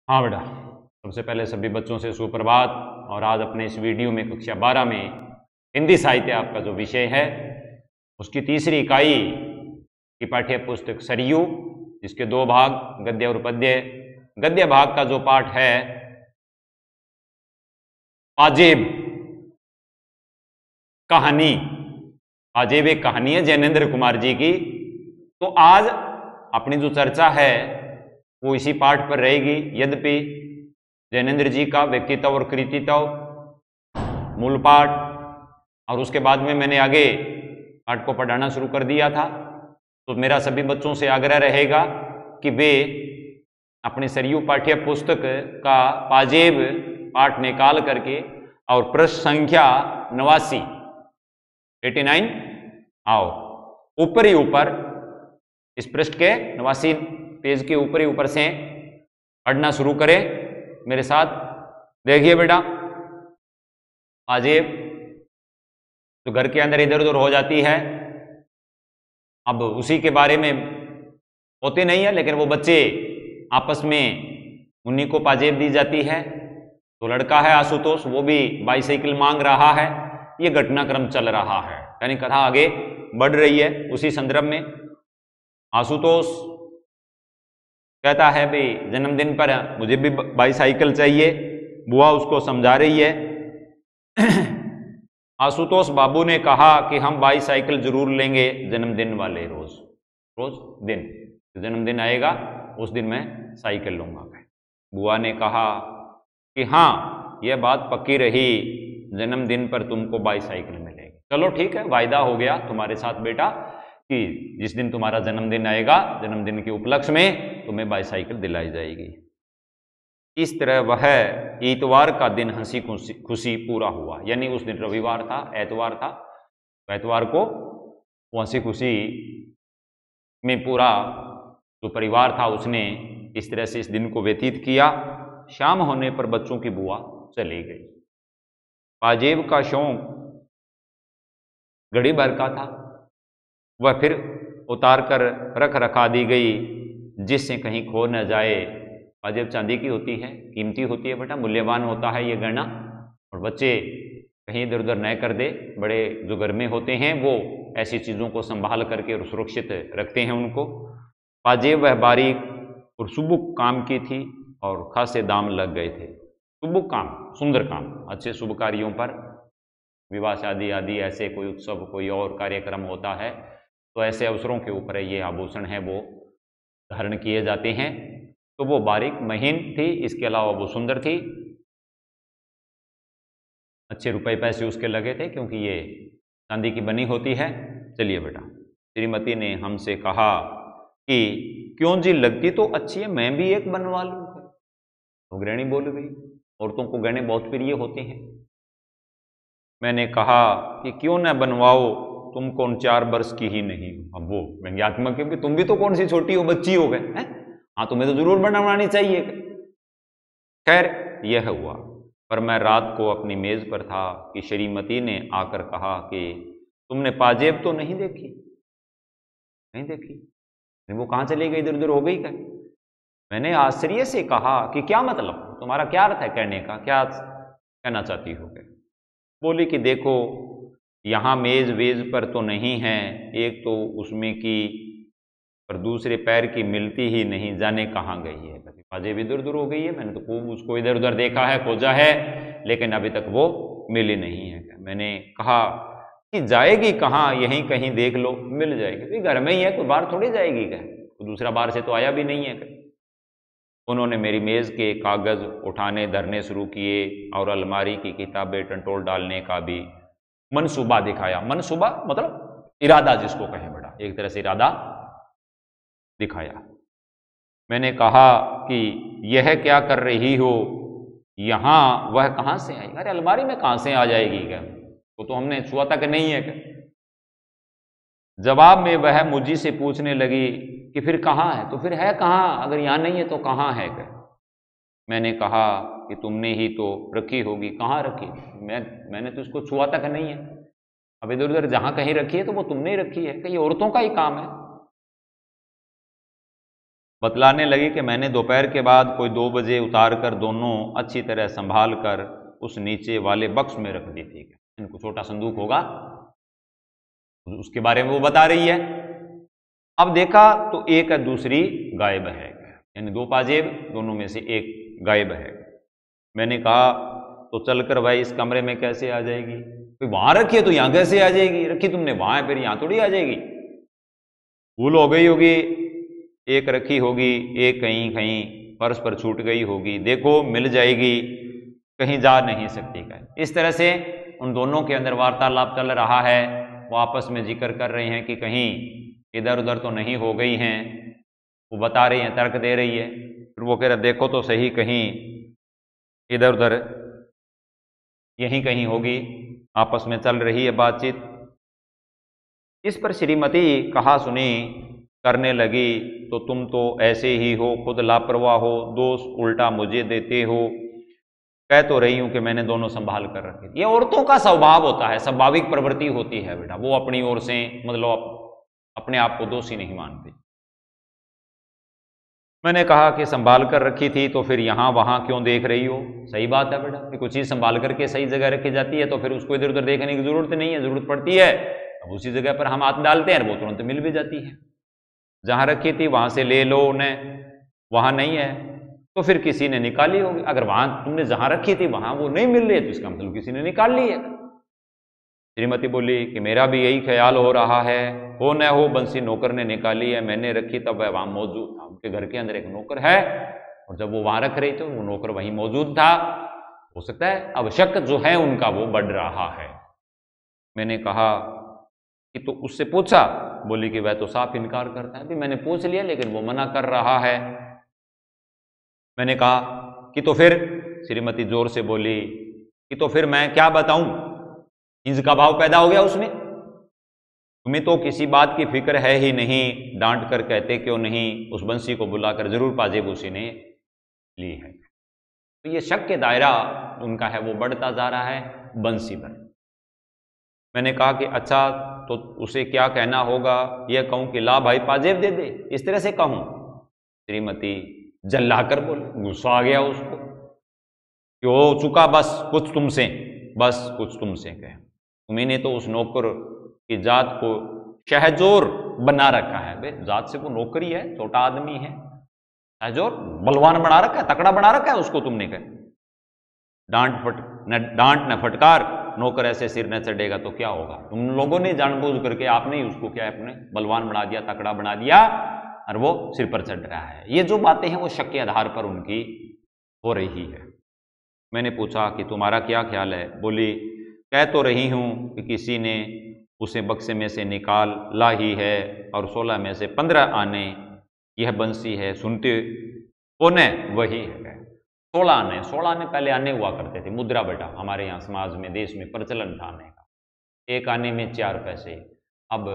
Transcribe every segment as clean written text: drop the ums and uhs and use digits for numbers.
हाँ बेटा, सबसे पहले सभी बच्चों से सुप्रभात। और आज अपने इस वीडियो में कक्षा 12 में हिंदी साहित्य आपका जो विषय है उसकी तीसरी इकाई की पाठ्य पुस्तक सरयू, जिसके दो भाग गद्य और पद्य। गद्य भाग का जो पाठ है पाजेब कहानी, पाजेब एक कहानी है जैनेन्द्र कुमार जी की। तो आज अपनी जो चर्चा है वो इसी पाठ पर रहेगी। यद्यपि जैनेन्द्र जी का व्यक्तित्व और कृतित्व मूल पाठ, और उसके बाद में मैंने आगे पाठ को पढ़ाना शुरू कर दिया था। तो मेरा सभी बच्चों से आग्रह रहेगा कि वे अपने सरयू पाठ्य पुस्तक का पाजेब पाठ निकाल करके और पृष्ठ संख्या 89 आओ ऊपर ही ऊपर इस पृष्ठ के 89 पेज के ऊपर ही ऊपर से पढ़ना शुरू करें मेरे साथ। देखिए बेटा, पाजेब तो घर के अंदर इधर उधर हो जाती है, अब उसी के बारे में होती नहीं है, लेकिन वो बच्चे आपस में उन्हीं को पाजेब दी जाती है। तो लड़का है आशुतोष, वो भी बाईसाइकिल मांग रहा है। ये घटनाक्रम चल रहा है, यानी कथा आगे बढ़ रही है। उसी संदर्भ में आशुतोष कहता है भाई जन्मदिन पर मुझे भी बाईसाइकिल चाहिए। बुआ उसको समझा रही है। आशुतोष बाबू ने कहा कि हम बाईसाइकिल जरूर लेंगे जन्मदिन वाले रोज दिन जन्मदिन आएगा उस दिन मैं साइकिल लूंगा। बुआ ने कहा कि हाँ यह बात पक्की रही, जन्मदिन पर तुमको बाईसाइकिल मिलेगी। चलो ठीक है, वायदा हो गया तुम्हारे साथ बेटा कि जिस दिन तुम्हारा जन्मदिन आएगा जन्मदिन के उपलक्ष्य में तुम्हें बाईसाइकिल दिलाई जाएगी। इस तरह वह इतवार का दिन हंसी खुशी पूरा हुआ, यानी उस दिन रविवार था, एतवार था। तो एतवार को वो हंसी खुशी में पूरा जो परिवार था उसने इस तरह से इस दिन को व्यतीत किया। शाम होने पर बच्चों की बुआ चली गई। पाजेब का शौक घड़ी भर का था, वह फिर उतार कर रख रखा दी गई जिससे कहीं खो न जाए। पाजेब चांदी की होती है, कीमती होती है बेटा, मूल्यवान होता है ये गहना, और बच्चे कहीं इधर उधर न कर दे। बड़े जो घर में होते हैं वो ऐसी चीज़ों को संभाल करके और सुरक्षित रखते हैं उनको। पाजेब वह बारीक और सुबुक काम की थी और खासे दाम लग गए थे। सुबुक काम, सुंदर काम, अच्छे शुभ कार्यों पर, विवाह शादी आदि ऐसे कोई उत्सव कोई और कार्यक्रम होता है तो ऐसे अवसरों के ऊपर ये आभूषण है वो धारण किए जाते हैं। तो वो बारीक महीन थी, इसके अलावा वो सुंदर थी, अच्छे रुपए पैसे उसके लगे थे क्योंकि ये चांदी की बनी होती है। चलिए बेटा, श्रीमती ने हमसे कहा कि क्यों जी, लगती तो अच्छी है, मैं भी एक बनवा लूँ। तो गृहिणी बोल गई, औरतों को गहने बहुत प्रिय होते हैं। मैंने कहा कि क्यों न बनवाओ, तुम कौन 4 वर्ष की ही नहीं हो। अब वो व्यंग्यात्मक है कि तुम भी तो कौन सी छोटी हो, बच्ची हो गए हैं, हाँ तुम्हें तो जरूर बनवानी चाहिए। खैर यह हुआ, पर मैं रात को अपनी मेज पर था कि श्रीमती ने आकर कहा कि तुमने पाजेब तो नहीं देखी? नहीं देखी? वो कहाँ चली गई, इधर उधर हो गई क्या? मैंने आश्चर्य से कहा कि क्या मतलब, तुम्हारा क्या अर्थ है कहने का, क्या कहना चाहती हो? बोली कि देखो यहाँ मेज वेज पर तो नहीं है, एक तो उसमें की पर दूसरे पैर की मिलती ही नहीं, जाने कहाँ गई है। पाजेब इधर उधर हो गई है, मैंने तो खूब उसको इधर उधर देखा है, खोजा है, लेकिन अभी तक वो मिली नहीं है। मैंने कहा कि जाएगी कहाँ, यहीं कहीं देख लो, मिल जाएगी। घर में ही है, कोई बाहर थोड़ी जाएगी क्या, दूसरा बाहर से तो आया भी नहीं है। उन्होंने मेरी मेज के कागज उठाने धरने शुरू किए और अलमारी की किताबें टंटोल डालने का भी मनसूबा दिखाया। मनसूबा मतलब इरादा जिसको कहें बेटा, एक तरह से इरादा दिखाया। मैंने कहा कि यह क्या कर रही हो, यहां वह कहां से आई? अरे अलमारी में कहां से आ जाएगी क्या, वो तो हमने छुआ तक नहीं है क्या? जवाब में वह मुझी से पूछने लगी कि फिर कहाँ है? तो फिर है कहाँ, अगर यहां नहीं है तो कहाँ है क्या? मैंने कहा कि तुमने ही तो रखी होगी। कहाँ रखी? मैंने तो इसको छुआ तक नहीं है। अब इधर उधर जहां कहीं रखी है तो वो तुमने ही रखी है, कहीं औरतों का ही काम है। बतलाने लगी कि मैंने दोपहर के बाद कोई 2 बजे उतार कर दोनों अच्छी तरह संभाल कर उस नीचे वाले बक्स में रख दी थी। इनको छोटा संदूक होगा, उसके बारे में वो बता रही है। अब देखा तो एक है, दूसरी गायब है, यानी 2 पाजेब, दोनों में से एक गायब है। मैंने कहा तो चलकर भाई इस कमरे में कैसे आ जाएगी? भाई वहां रखी है तो यहां कैसे आ जाएगी? रखी तुमने वहां है, फिर यहां थोड़ी आ जाएगी। भूल हो गई होगी, एक रखी होगी, एक कहीं कहीं फर्श पर छूट गई होगी, देखो मिल जाएगी, कहीं जा नहीं सकती। का इस तरह से उन दोनों के अंदर वार्तालाप चल रहा है। वो आपस में जिक्र कर रहे हैं कि कहीं इधर उधर तो नहीं हो गई हैं। वो बता रही हैं, तर्क दे रही है। फिर वो कह रहा देखो तो सही, कहीं इधर उधर यहीं कहीं होगी। आपस में चल रही है बातचीत। इस पर श्रीमती कहा सुनी करने लगी, तो तुम तो ऐसे ही हो, खुद लापरवाह हो, दोष उल्टा मुझे देते हो। कह तो रही हूं कि मैंने दोनों संभाल कर रखे। ये औरतों का स्वभाव होता है, स्वाभाविक प्रवृत्ति होती है बेटा। वो अपनी ओर से मतलब अपने आप को दोषी नहीं मानती। मैंने कहा कि संभाल कर रखी थी तो फिर यहां वहां क्यों देख रही हो? सही बात है बेटा, कुछ चीज संभाल करके सही जगह रखी जाती है तो फिर उसको इधर उधर देखने की जरूरत नहीं है। जरूरत पड़ती है अब उसी जगह पर हम हाथ डालते हैं, वो तुरंत मिल भी जाती है। जहां रखी थी वहां से ले लो उन्हें, वहां नहीं है तो फिर किसी ने निकाली होगी। अगर वहां तुमने जहां रखी थी वहां वो नहीं मिल रही है तो इसका मतलब किसी ने निकाल ली है। श्रीमती बोली कि मेरा भी यही ख्याल हो रहा है, हो न हो बंसी नौकर ने निकाली है, मैंने रखी तब वह वहां मौजूद था। उनके घर के अंदर एक नौकर है और जब वो वहां रख रही थी वो नौकर वहीं मौजूद था। हो सकता है अब शक जो है उनका वो बढ़ रहा है। मैंने कहा कि तो उससे पूछा? बोली कि वह तो साफ इनकार करता है। भी मैंने पूछ लिया लेकिन वो मना कर रहा है। मैंने कहा कि तो फिर? श्रीमती जोर से बोली कि तो फिर मैं क्या बताऊं, इंज का भाव पैदा हो गया उसमें। तुम्हें तो किसी बात की फिक्र है ही नहीं, डांट कर कहते क्यों नहीं, उस बंसी को बुलाकर जरूर पाजेब उसी ने ली है। तो ये शक के दायरा उनका है वो बढ़ता जा रहा है बंसी पर। मैंने कहा कि अच्छा तो उसे क्या कहना होगा? यह कहूं कि ला भाई पाजेब दे दे, इस तरह से कहूं? श्रीमती जल्लाकर बोले, गुस्सा आ गया उसको कि हो चुका बस कुछ तुमसे, बस कुछ तुमसे कहे। तुम्हें तो उस नौकर की जात को शहजोर बना रखा है। बे जात से वो नौकरी है, छोटा आदमी है, शहजोर बलवान बना रखा है, तकड़ा बना रखा है उसको तुमने कहा। डांट न फटकार, नौकर ऐसे सिर न चढ़ेगा तो क्या होगा? तुम लोगों ने जानबूझ करके आपने ही उसको क्या अपने बलवान बना दिया, तकड़ा बना दिया और वो सिर पर चढ़ रहा है। ये जो बातें हैं वो शक के आधार पर उनकी हो रही है। मैंने पूछा कि तुम्हारा क्या ख्याल है? बोली कह तो रही हूं कि किसी ने उसे बक्से में से निकाल ला ही है और 16 में से 15 आने यह बंसी है, सुनते हो न वही है। 16 आने, 16 आने पहले आने हुआ करते थे, मुद्रा बेटा हमारे यहाँ समाज में देश में प्रचलन था आने का। एक आने में 4 पैसे। अब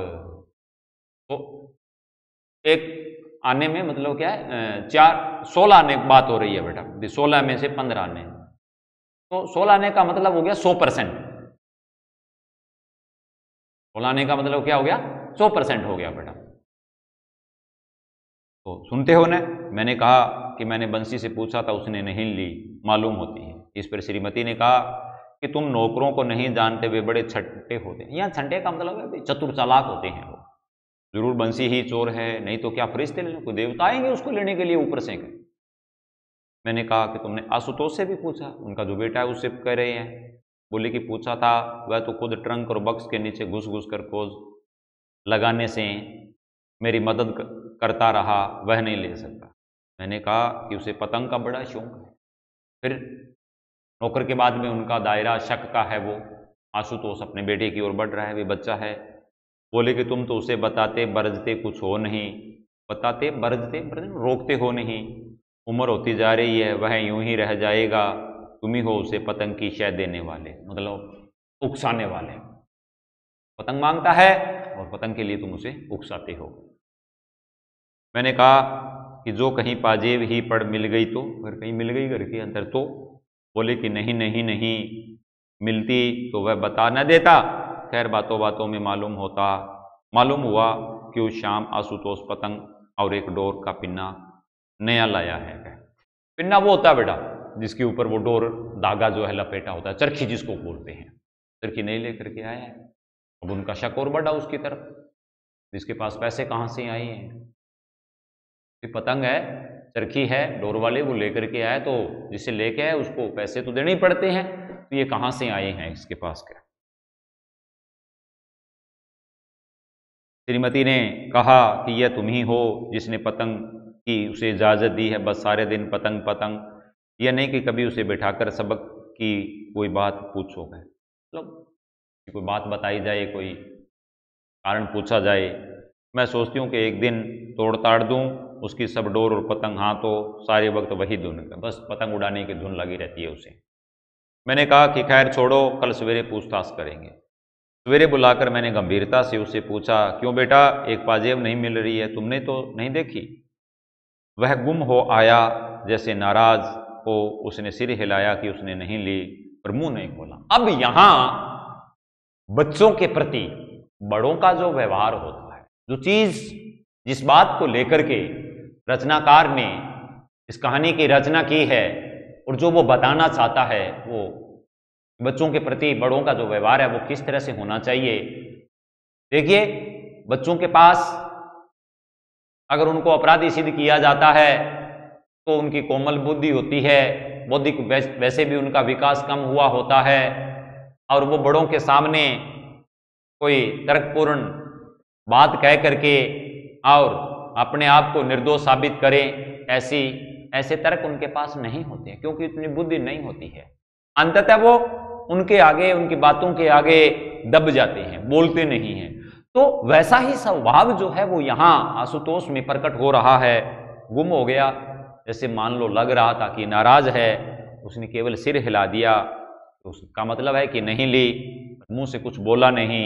तो एक आने में मतलब क्या है 16 आने की बात हो रही है बेटा। 16 में से 15 आने तो 16 आने का मतलब हो गया 100%। 16 आने का मतलब क्या हो गया? 100% हो गया बेटा। तो सुनते हो ना? मैंने कहा कि मैंने बंसी से पूछा था, उसने नहीं ली, मालूम होती है। इस पर श्रीमती ने कहा कि तुम नौकरों को नहीं जानते, वे बड़े छट्टे होते हैं। यहाँ छट्टे का मतलब है चतुर चालाक होते हैं वो। जरूर बंसी ही चोर है, नहीं तो क्या फरिश्ते लेने कोई देवता आएंगे उसको लेने के लिए ऊपर से। मैंने कहा कि तुमने आशुतोष से भी पूछा? उनका जो बेटा है उससे कह रहे हैं। बोले कि पूछा था, वह तो खुद ट्रंक और बक्स के नीचे घुस घुस कर खोज लगाने से मेरी मदद करता रहा, वह नहीं ले सकता। मैंने कहा कि उसे पतंग का बड़ा शौक है। फिर नौकर के बाद में उनका दायरा शक का है। वो आशुतोष अपने बेटे की ओर बढ़ रहा है, वे बच्चा है। बोले कि तुम तो उसे बताते बरजते कुछ हो नहीं, बताते बरजते रोकते हो नहीं, उम्र होती जा रही है, वह यूं ही रह जाएगा, तुम ही हो उसे पतंग की शय देने वाले, मतलब उकसाने वाले। पतंग मांगता है और पतंग के लिए तुम उसे उकसाते हो। मैंने कहा कि जो कहीं पाजेब ही पड़ मिल गई तो, अगर कहीं मिल गई घर के अंदर तो? बोले कि नहीं नहीं नहीं, मिलती तो वह बता न देता। खैर बातों बातों में मालूम हुआ कि उस शाम आशुतोष पतंग और एक डोर का पिन्ना नया लाया है। पिन्ना वो होता है बेटा जिसके ऊपर वो डोर धागा जो है लपेटा होता है, चरखी जिसको बोलते हैं, चरखी नहीं लेकर के आया है। अब उनका शक और बढ़ा उसकी तरफ, जिसके पास पैसे कहाँ से आए हैं, ये पतंग है, चरखी है, डोर वाले वो लेकर के आए, तो जिसे लेके आए उसको पैसे तो देने ही पड़ते हैं, तो ये कहाँ से आए हैं इसके पास क्या। श्रीमती ने कहा कि यह तुम ही हो जिसने पतंग की उसे इजाज़त दी है, बस सारे दिन पतंग पतंग, यह नहीं कि कभी उसे बिठाकर सबक की कोई बात पूछोगे, मतलब कोई बात बताई जाए, कोई कारण पूछा जाए। मैं सोचती हूँ कि एक दिन तोड़ ताड़ दूँ उसकी सब डोर और पतंग, हाँ तो सारे वक्त वही धुन, बस पतंग उड़ाने की धुन लगी रहती है उसे। मैंने कहा कि खैर छोड़ो, कल सवेरे पूछताछ करेंगे। सवेरे बुलाकर मैंने गंभीरता से उससे पूछा, क्यों बेटा, एक पाजेब नहीं मिल रही है, तुमने तो नहीं देखी? वह गुम हो आया, जैसे नाराज हो उसने सिर हिलाया कि उसने नहीं ली, पर मुंह नहीं खोला। अब यहां बच्चों के प्रति बड़ों का जो व्यवहार होता है, जो चीज जिस बात को लेकर के रचनाकार ने इस कहानी की रचना की है और जो वो बताना चाहता है, वो बच्चों के प्रति बड़ों का जो व्यवहार है वो किस तरह से होना चाहिए। देखिए, बच्चों के पास अगर उनको अपराधी सिद्ध किया जाता है तो उनकी कोमल बुद्धि होती है, बौद्धिक वैसे भी उनका विकास कम हुआ होता है, और वो बड़ों के सामने कोई तर्कपूर्ण बात कह करके और अपने आप को निर्दोष साबित करें, ऐसे तर्क उनके पास नहीं होते हैं, क्योंकि इतनी बुद्धि नहीं होती है। अंततः वो उनके आगे, उनकी बातों के आगे दब जाते हैं, बोलते नहीं हैं। तो वैसा ही स्वभाव जो है वो यहां आशुतोष में प्रकट हो रहा है। गुम हो गया, जैसे मान लो लग रहा था कि नाराज है, उसने केवल सिर हिला दिया, तो उसका मतलब है कि नहीं ली, मुंह से कुछ बोला नहीं।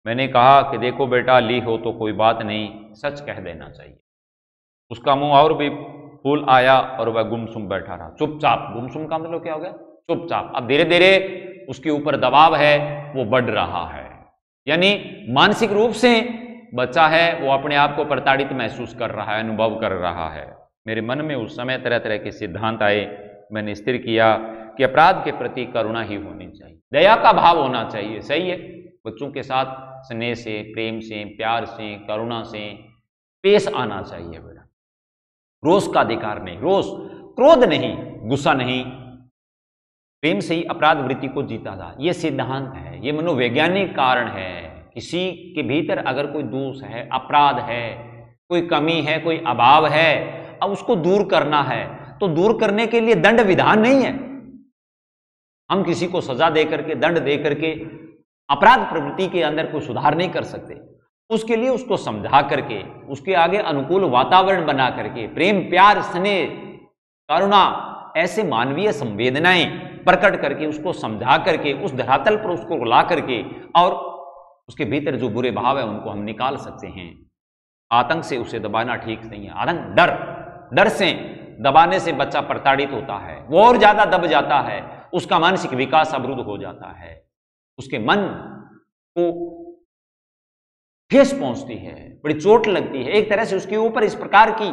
मैंने कहा कि देखो बेटा, ली हो तो कोई बात नहीं, सच कह देना चाहिए। उसका मुंह और भी फूल आया और वह गुमसुम बैठा रहा, चुपचाप। गुमसुम का मतलब क्या हो गया? चुपचाप। अब धीरे धीरे उसके ऊपर दबाव है वो बढ़ रहा है, यानी मानसिक रूप से बच्चा है वो अपने आप को प्रताड़ित महसूस कर रहा है, अनुभव कर रहा है। मेरे मन में उस समय तरह तरह के सिद्धांत आए। मैंने स्थिर किया कि अपराध के प्रति करुणा ही होनी चाहिए, दया का भाव होना चाहिए। सही है, बच्चों के साथ स्नेह से, प्रेम से, प्यार से, करुणा से पेश आना चाहिए बेटा। रोष का अधिकार नहीं, रोष, क्रोध नहीं, गुस्सा नहीं, प्रेम से ही अपराध वृत्ति को जीता था। यह सिद्धांत है, यह मनोवैज्ञानिक कारण है। किसी के भीतर अगर कोई दोष है, अपराध है, कोई कमी है, कोई अभाव है, अब उसको दूर करना है, तो दूर करने के लिए दंड विधान नहीं है। हम किसी को सजा दे करके, दंड दे करके अपराध प्रवृत्ति के अंदर कोई सुधार नहीं कर सकते। उसके लिए उसको समझा करके, उसके आगे अनुकूल वातावरण बना करके, प्रेम, प्यार, स्नेह, करुणा, ऐसे मानवीय संवेदनाएं प्रकट करके, उसको समझा करके, उस धरातल पर उसको ला करके, और उसके भीतर जो बुरे भाव है उनको हम निकाल सकते हैं। आतंक से उसे दबाना ठीक नहीं है। आतंक, डर से दबाने से बच्चा प्रताड़ित होता है, वो और ज्यादा दब जाता है, उसका मानसिक विकास अवरुद्ध हो जाता है, उसके मन को ठेस पहुंचती है, बड़ी चोट लगती है। एक तरह से उसके ऊपर इस प्रकार की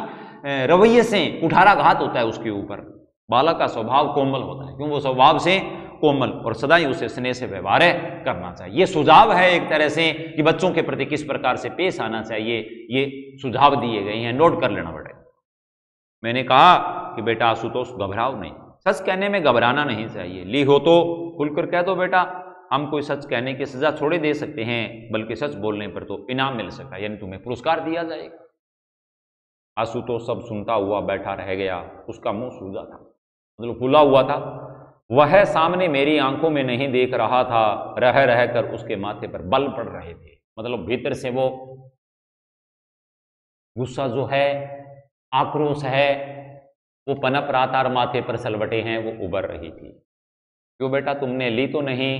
रवैये से कुठाराघात होता है उसके ऊपर। बालक का स्वभाव कोमल होता है, क्यों? वो स्वभाव से कोमल, और सदा ही उसे स्नेह से व्यवहार करना चाहिए। ये सुझाव है एक तरह से कि बच्चों के प्रति किस प्रकार से पेश आना चाहिए, ये सुझाव दिए गए हैं, नोट कर लेना पड़ेगा। मैंने कहा कि बेटा आशुतोष, घबराओ नहीं, सच कहने में घबराना नहीं चाहिए। ली हो तो खुलकर कह दो बेटा, हम कोई सच कहने की सजा थोड़ी दे सकते हैं, बल्कि सच बोलने पर तो इनाम मिल सकता है, यानी तुम्हें पुरस्कार दिया जाएगा। आशुतोष सब सुनता हुआ बैठा रह गया, उसका मुंह सूजा था, मतलब फूला हुआ था। वह सामने मेरी आंखों में नहीं देख रहा था, रह रह कर उसके माथे पर बल पड़ रहे थे, मतलब भीतर से वो गुस्सा जो है, आक्रोश है, वो पनप रहा था और माथे पर सलवटें हैं वो उभर रही थी। क्यों बेटा, तुमने ली तो नहीं?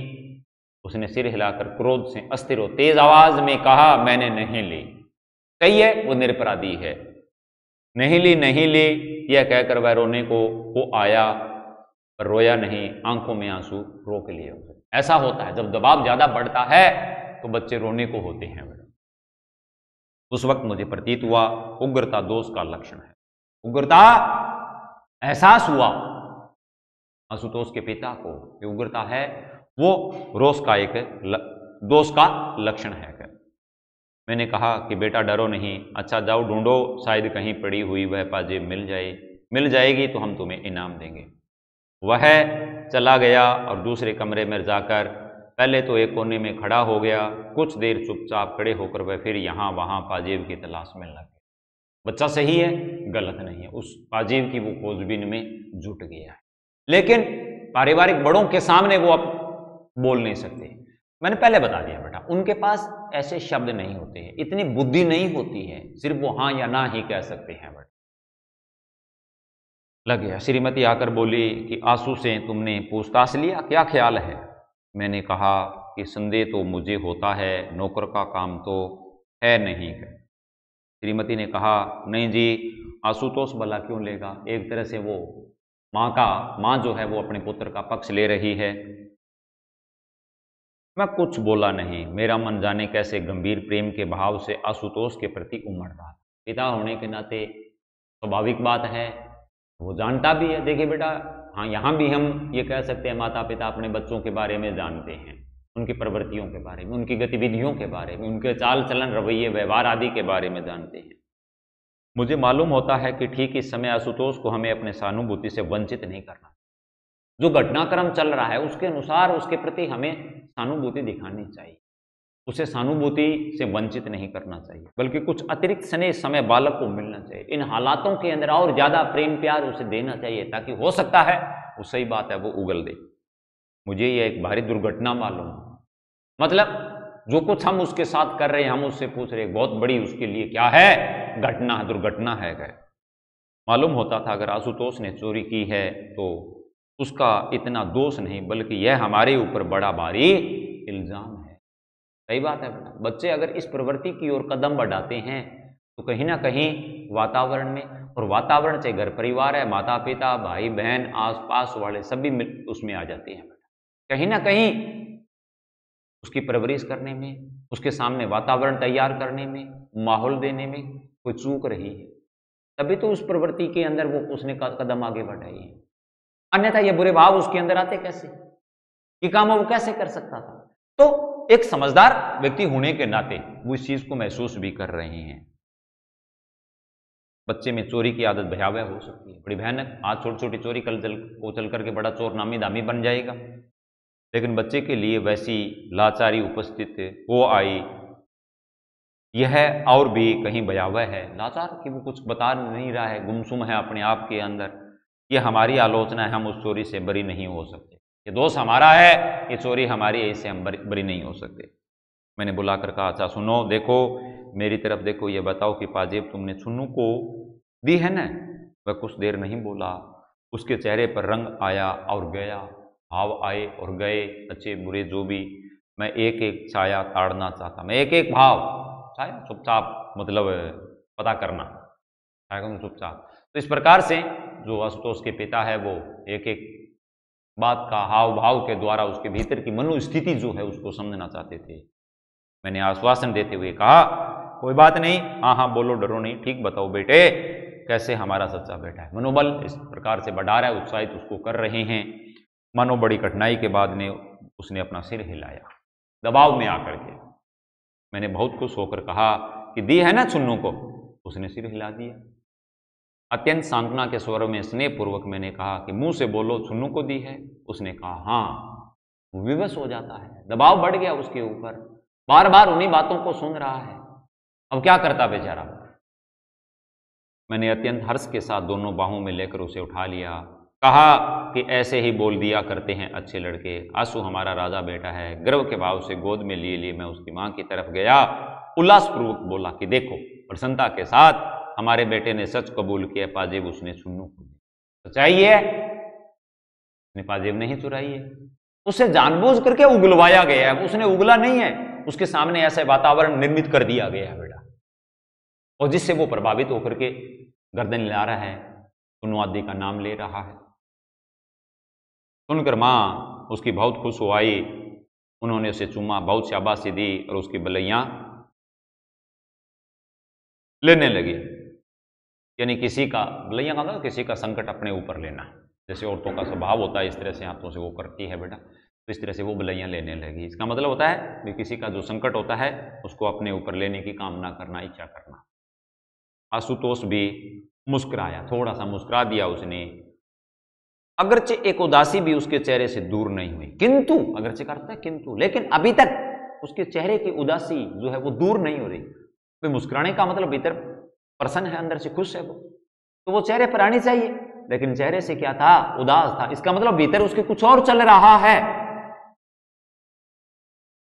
उसने सिर हिलाकर क्रोध से अस्थिर और तेज आवाज में कहा, मैंने नहीं ली। सही है, वो निरपराधी है, नहीं ली, नहीं ली, यह कहकर वह रोने को वो आया, पर रोया नहीं, आंखों में आंसू रोक लिए। ऐसा होता है जब दबाव ज्यादा बढ़ता है तो बच्चे रोने को होते हैं। उस वक्त मुझे प्रतीत हुआ उग्रता दोष का लक्षण है। उग्रता एहसास हुआ आशुतोष के पिता को कि उग्रता है वो रोष का एक दोष का लक्षण है। मैंने कहा कि बेटा डरो नहीं, अच्छा जाओ ढूंढो, शायद कहीं पड़ी हुई वह पाजेब मिल जाएगी तो हम तुम्हें इनाम देंगे। वह चला गया और दूसरे कमरे में जाकर पहले तो एक कोने में खड़ा हो गया, कुछ देर चुपचाप खड़े होकर वह फिर यहाँ वहाँ पाजेब की तलाश में लग गया। बच्चा सही है, गलत नहीं है, उस पाजेब की वो खोजबीन में जुट गया है, लेकिन पारिवारिक बड़ों के सामने वो अब बोल नहीं सकते। मैंने पहले बता दिया बेटा, उनके पास ऐसे शब्द नहीं होते हैं, इतनी बुद्धि नहीं होती है, सिर्फ वो हाँ या ना ही कह सकते हैं। बेटा लग गया। श्रीमती आकर बोली कि आंसू से तुमने पूछताछ लिया, क्या ख्याल है? मैंने कहा कि संदेह तो मुझे होता है, नौकर का काम तो है नहीं। श्रीमती ने कहा नहीं जी, आशुतोष भला क्यों लेगा, एक तरह से वो माँ जो है वो अपने पुत्र का पक्ष ले रही है। मैं कुछ बोला नहीं, मेरा मन जाने कैसे गंभीर प्रेम के भाव से आशुतोष के प्रति उमड़ रहा था। पिता होने के नाते स्वाभाविक बात है, वो जानता भी है। देखिए बेटा, हाँ यहाँ भी हम ये कह सकते हैं माता पिता अपने बच्चों के बारे में जानते हैं, उनकी प्रवृत्तियों के बारे में, उनकी गतिविधियों के बारे में, उनके चाल चलन रवैये व्यवहार आदि के बारे में जानते हैं। मुझे मालूम होता है कि ठीक इस समय आशुतोष को हमें अपने सहानुभूति से वंचित नहीं करना। जो घटनाक्रम चल रहा है उसके अनुसार उसके प्रति हमें सहानुभूति दिखानी चाहिए, उसे सहानुभूति से वंचित नहीं करना चाहिए, बल्कि कुछ अतिरिक्त स्नेह समय बालक को मिलना चाहिए। इन हालातों के अंदर और ज्यादा प्रेम प्यार उसे देना चाहिए, ताकि हो सकता है वो सही बात है वो उगल दे। मुझे ये एक भारी दुर्घटना मालूम, मतलब जो कुछ हम उसके साथ कर रहे हैं, हम उससे पूछ रहे बहुत बड़ी उसके लिए क्या है, घटना दुर्घटना है। मालूम होता था अगर आशुतोष ने चोरी की है तो उसका इतना दोष नहीं, बल्कि यह हमारे ऊपर बड़ा भारी इल्जाम है। सही बात है बेटा, बच्चे अगर इस प्रवृत्ति की ओर कदम बढ़ाते हैं तो कहीं ना कहीं वातावरण में, और वातावरण से घर परिवार है, माता पिता भाई बहन आसपास वाले सभी उसमें आ जाते हैं बेटा। कहीं ना कहीं उसकी परवरिश करने में, उसके सामने वातावरण तैयार करने में, माहौल देने में कोई चूक रही है, तभी तो उस प्रवृत्ति के अंदर वो उसने कदम आगे बढ़ाई है। अन्यथा ये बुरे भाव उसके अंदर आते कैसे, ये काम वो कैसे कर सकता था? तो एक समझदार व्यक्ति होने के नाते वो इस चीज को महसूस भी कर रहे हैं। बच्चे में चोरी की आदत भयावह हो सकती है, बड़ी भयानक। आज छोटी छोटी चोरी कल चल करके बड़ा चोर नामी दामी बन जाएगा, लेकिन बच्चे के लिए वैसी लाचारी उपस्थित हो आई, यह और भी कहीं भयावह है। लाचार कि वो कुछ बता नहीं रहा है, गुमसुम है अपने आप के अंदर। ये हमारी आलोचना है, हम उस चोरी से बरी नहीं हो सकते, ये दोष हमारा है, ये चोरी हमारी है, इससे हम बरी नहीं हो सकते। मैंने बुलाकर कहा अच्छा सुनो, देखो मेरी तरफ देखो, ये बताओ कि पाजेब तुमने छुन्नू को दी है ना? वह कुछ देर नहीं बोला, उसके चेहरे पर रंग आया और गया, भाव आए और गए, अच्छे बुरे जो भी। मैं एक एक छाया ताड़ना चाहता, मैं एक एक भाव छाया चुपचाप, मतलब पता करना छाया चुपचाप। तो इस प्रकार से जो आशुतोष के पिता है वो एक एक बात का हाव भाव के द्वारा उसके भीतर की मनोस्थिति जो है उसको समझना चाहते थे। मैंने आश्वासन देते हुए कहा कोई बात नहीं, हाँ हाँ बोलो, डरो नहीं, ठीक बताओ बेटे कैसे हमारा सच्चा बेटा है। मनोबल इस प्रकार से बढ़ा रहा है, उत्साहित उसको कर रहे हैं। मानो बड़ी कठिनाई के बाद ने उसने अपना सिर हिलाया दबाव में आकर के। मैंने बहुत खुश होकर कहा कि दी है ना छुन्नू को? उसने सिर हिला दिया। अत्यंत सांत्वना के स्वर में स्नेहपूर्वक मैंने कहा कि मुंह से बोलो, छुन्नू को दी है? उसने कहा हाँ। वो विवश हो जाता है, दबाव बढ़ गया उसके ऊपर, बार बार उन्हीं बातों को सुन रहा है, अब क्या करता बेचारा। मैंने अत्यंत हर्ष के साथ दोनों बाहों में लेकर उसे उठा लिया, कहा कि ऐसे ही बोल दिया करते हैं अच्छे लड़के, आंसू हमारा राजा बेटा है। गर्व के भाव से गोद में लिए मैं उसकी मां की तरफ गया, उल्लासपूर्वक बोला कि देखो प्रसन्नता के साथ हमारे बेटे ने सच कबूल किया, पाजेब उसने छुन्नू को दी। सच्चाई है उसने पाजेब नहीं चुराई है, उसे जानबूझ करके उगलवाया गया है, उसने उगला नहीं है, उसके सामने ऐसा वातावरण निर्मित कर दिया गया है बेटा, और जिससे वो प्रभावित होकर के गर्दन हिला रहा है, छुन्नू आदि का नाम ले रहा है। सुनकर मां उसकी बहुत खुश हो आई, उन्होंने उसे चूमा, बहुत शाबाशी दी और उसकी बलैया लेने लगी। यानी किसी का बलैया का मतलब किसी का संकट अपने ऊपर लेना, जैसे औरतों का स्वभाव होता है इस तरह से हाथों से वो करती है बेटा, तो इस तरह से वो बलैया लेने लगी। इसका मतलब होता है कि किसी का जो संकट होता है उसको अपने ऊपर लेने की कामना करना, इच्छा करना। आशुतोष भी मुस्कुराया, थोड़ा सा मुस्कुरा दिया उसने, अगरचे एक उदासी भी उसके चेहरे से दूर नहीं हुई, किंतु अगरचे करता है किंतु, लेकिन अभी तक उसके चेहरे की उदासी जो है वो दूर नहीं हो रही। तो मुस्कुराने का मतलब भीतर प्रसन्न है, अंदर से खुश है वो, तो वो चेहरे पर आनी चाहिए, लेकिन चेहरे से क्या था, उदास था। इसका मतलब भीतर उसके कुछ और चल रहा है।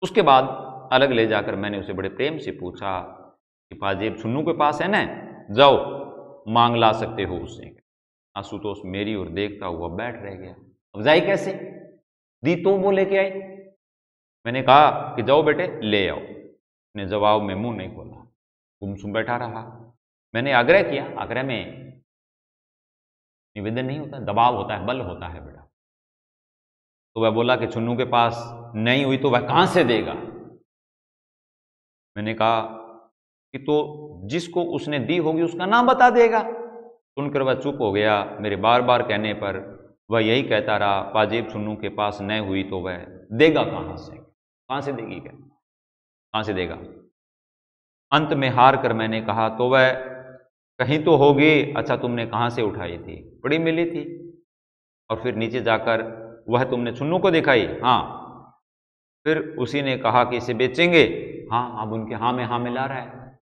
उसके बाद अलग ले जाकर मैंने उसे बड़े प्रेम से पूछा कि पाजेब छुन्नू के पास है ना, जाओ मांग ला सकते हो उससे। आशुतोष मेरी ओर देखता हुआ बैठ रह गया। अब जाई कैसे, दी तो वो लेके आई। मैंने कहा कि जाओ बेटे ले आओ। उसने जवाब में मुंह नहीं खोला, गुमसुम बैठा रहा। मैंने आग्रह किया, आग्रह में निवेदन नहीं होता, दबाव होता है, बल होता है बेटा। तो वह बोला कि छुन्नू के पास नहीं हुई तो वह कहां से देगा। मैंने कहा कि तो जिसको उसने दी होगी उसका नाम बता देगा। सुनकर वह चुप हो गया। मेरे बार बार कहने पर वह यही कहता रहा, पाजेब छुन्नू के पास न हुई तो वह देगा कहां से, कहां से देगी, क्या कहां से देगा। अंत में हार कर मैंने कहा, तो वह कहीं तो होगी। अच्छा तुमने कहां से उठाई थी, बड़ी मिली थी, और फिर नीचे जाकर वह तुमने छुन्नू को दिखाई। हाँ। फिर उसी ने कहा कि इसे बेचेंगे। हाँ, अब उनके हाँ में हाँ मिला रहा है।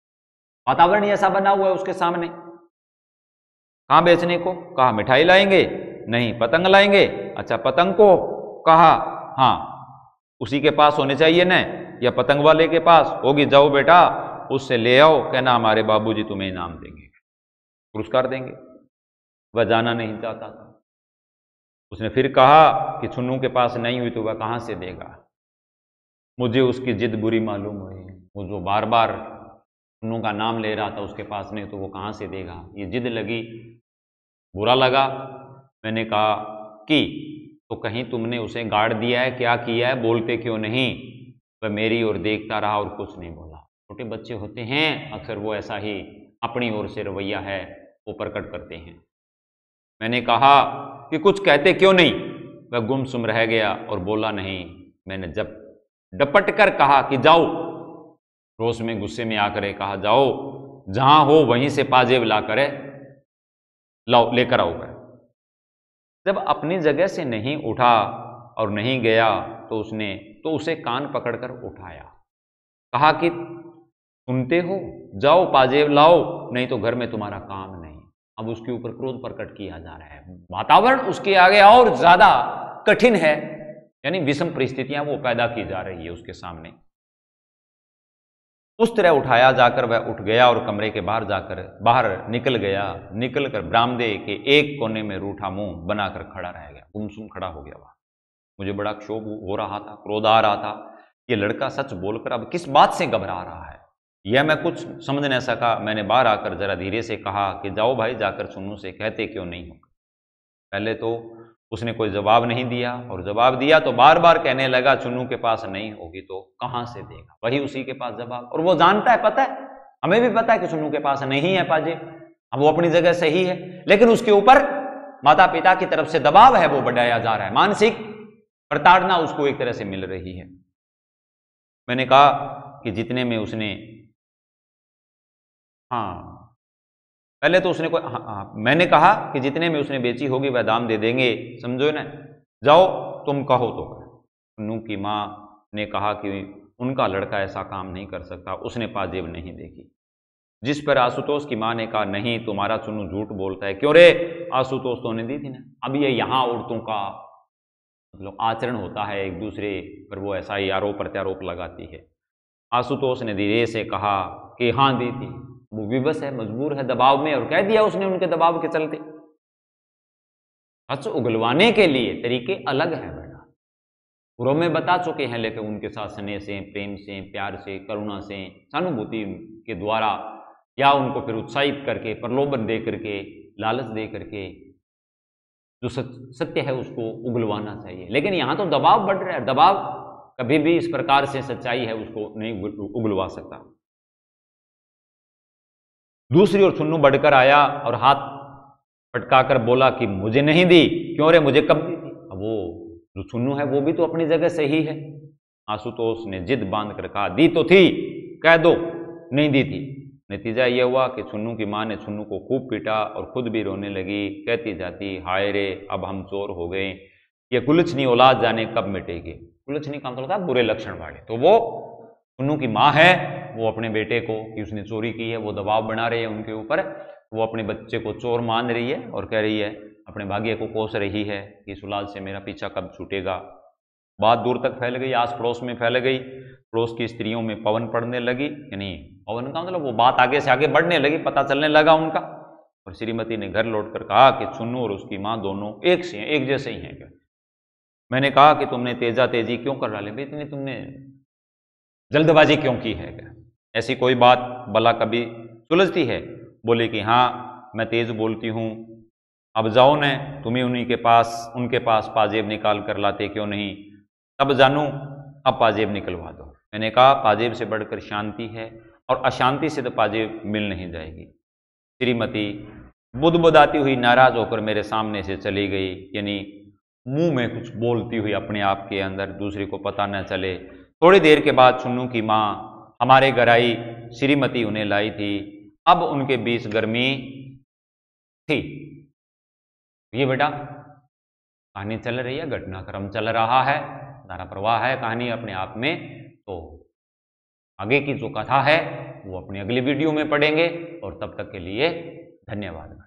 वातावरण ऐसा बना हुआ है उसके सामने। कहां बेचने को, कहा मिठाई लाएंगे, नहीं पतंग लाएंगे। अच्छा पतंग को कहा, हाँ उसी के पास होने चाहिए ना, या पतंग वाले के पास होगी, जाओ बेटा उससे ले आओ, कहना हमारे बाबूजी तुम्हें इनाम देंगे, पुरस्कार देंगे। वह जाना नहीं चाहता था। उसने फिर कहा कि छुन्नू के पास नहीं हुई तो वह कहां से देगा। मुझे उसकी जिद बुरी मालूम हुई, वो जो बार बार छुन्नू का नाम ले रहा था उसके पास नहीं तो वो कहां से देगा, ये जिद लगी, बुरा लगा। मैंने कहा कि तो कहीं तुमने उसे गाड़ दिया है, क्या किया है, बोलते क्यों नहीं। वह मेरी ओर देखता रहा और कुछ नहीं बोला। छोटे बच्चे होते हैं अक्सर वो ऐसा ही अपनी ओर से रवैया है वो प्रकट करते हैं। मैंने कहा कि कुछ कहते क्यों नहीं। वह गुमसुम रह गया और बोला नहीं। मैंने जब डपट कर कहा कि जाओ, रोष में गुस्से में आकर कहा, जाओ जहां हो वहीं से पाजेब ला करे लाओ, लेकर आओ। जब अपनी जगह से नहीं उठा और नहीं गया तो उसे कान पकड़कर उठाया, कहा कि सुनते हो, जाओ पाजेब लाओ, नहीं तो घर में तुम्हारा काम नहीं। अब उसके ऊपर क्रोध प्रकट किया जा रहा है। वातावरण उसके आगे और ज्यादा कठिन है, यानी विषम परिस्थितियां वो पैदा की जा रही है उसके सामने। उस तरह उठाया जाकर वह उठ गया और कमरे के बाहर निकल गया। निकलकर बरामदे के एक कोने में रूठा मुंह बनाकर खड़ा रह गया, गुमसुम खड़ा हो गया वहां। मुझे बड़ा क्षोभ हो रहा था, क्रोध आ रहा था। ये लड़का सच बोलकर अब किस बात से घबरा रहा है, यह मैं कुछ समझ नहीं सका। मैंने बाहर आकर जरा धीरे से कहा कि जाओ भाई जाकर छुन्नू से कहते क्यों नहीं हो। पहले तो उसने कोई जवाब नहीं दिया, और जवाब दिया तो बार बार कहने लगा छुन्नू के पास नहीं होगी तो कहां से देगा। वही उसी के पास जवाब, और वो जानता है, पता है, हमें भी पता है कि छुन्नू के पास नहीं है पाजेब। अब वो अपनी जगह सही है, लेकिन उसके ऊपर माता पिता की तरफ से दबाव है, वो बढ़ाया जा रहा है, मानसिक प्रताड़ना उसको एक तरह से मिल रही है। मैंने कहा कि जितने में उसने, हाँ पहले तो उसने मैंने कहा कि जितने में उसने बेची होगी वह दाम दे देंगे, समझो ना, जाओ तुम कहो तो। छुन्नू की माँ ने कहा कि उनका लड़का ऐसा काम नहीं कर सकता, उसने पाजेब नहीं देखी। जिस पर आशुतोष की माँ ने कहा, नहीं तुम्हारा छुन्नू झूठ बोलता है। क्यों रे, आशुतोष तो ने दी थी ना। अब ये यहाँ औरतों का मतलब आचरण होता है, एक दूसरे पर वो ऐसा ही आरोप प्रत्यारोप लगाती है। आशुतोष ने धीरे से कहा कि हाँ दी थी। वो विवश है, मजबूर है, दबाव में, और कह दिया उसने उनके दबाव के चलते। सच उगलवाने के लिए तरीके अलग हैं बेटा, पूर्व में बता चुके हैं, लेकिन उनके साथ स्नेह से, प्रेम से, प्यार से, करुणा से, सहानुभूति के द्वारा, या उनको फिर उत्साहित करके, प्रलोभन दे करके, लालच दे करके जो सत्य है उसको उगलवाना चाहिए। लेकिन यहां तो दबाव बढ़ रहा है। दबाव कभी भी इस प्रकार से सच्चाई है उसको नहीं उगलवा सकता। दूसरी ओर छुन्नू बढ़कर आया और हाथ पटकाकर बोला कि मुझे नहीं दी। क्यों रे, मुझे कब दी थी? अब वो जो छुन्नू है वो भी तो अपनी जगह सही है। आशुतोष ने जिद बांध कर कहा, दी तो थी, कह दो नहीं दी थी। नतीजा यह हुआ कि छुन्नू की मां ने छुन्नू को खूब पीटा और खुद भी रोने लगी, कहती जाती, हाय रे अब हम चोर हो गए, ये कुलछनी औलाद जाने कब मिटेगी। कुलछनी का मतलब था बुरे लक्षण वाले। तो वो छुन्नू की मां है, वो अपने बेटे को कि उसने चोरी की है वो दबाव बना रही है उनके ऊपर। वो अपने बच्चे को चोर मान रही है और कह रही है, अपने भाग्य को कोस रही है कि इस औलाद से मेरा पीछा कब छूटेगा। बात दूर तक फैल गई, आस पड़ोस में फैल गई, पड़ोस की स्त्रियों में पवन पड़ने लगी, यानी पवन का मतलब वो बात आगे से आगे बढ़ने लगी, पता चलने लगा उनका। और श्रीमती ने घर लौटकर कहा कि छुन्नू और उसकी माँ दोनों एक से हैं, एक जैसे ही हैं। क्या मैंने कहा कि तुमने तेजा तेजी क्यों कर डाले, इतनी तुमने जल्दबाजी क्यों की है? क्या ऐसी कोई बात भला कभी सुलझती है? बोले कि हाँ मैं तेज बोलती हूँ, अब जाओ न तुम्हें उनके पास पाजेब निकाल कर लाते क्यों नहीं? तब जानू अब पाजेब निकलवा दो। मैंने कहा पाजेब से बढ़कर शांति है और अशांति से तो पाजेब मिल नहीं जाएगी। श्रीमती बुदबुदाती हुई नाराज होकर मेरे सामने से चली गई, यानी मुंह में कुछ बोलती हुई अपने आप के अंदर, दूसरे को पता न चले। थोड़ी देर के बाद छुन्नू की माँ हमारे घर आई, श्रीमती उन्हें लाई थी। अब उनके बीच गर्मी थी। ये बेटा कहानी चल रही है, घटनाक्रम चल रहा है, धारा प्रवाह है कहानी अपने आप में। तो आगे की जो कथा है वो अपनी अगली वीडियो में पढ़ेंगे, और तब तक के लिए धन्यवाद।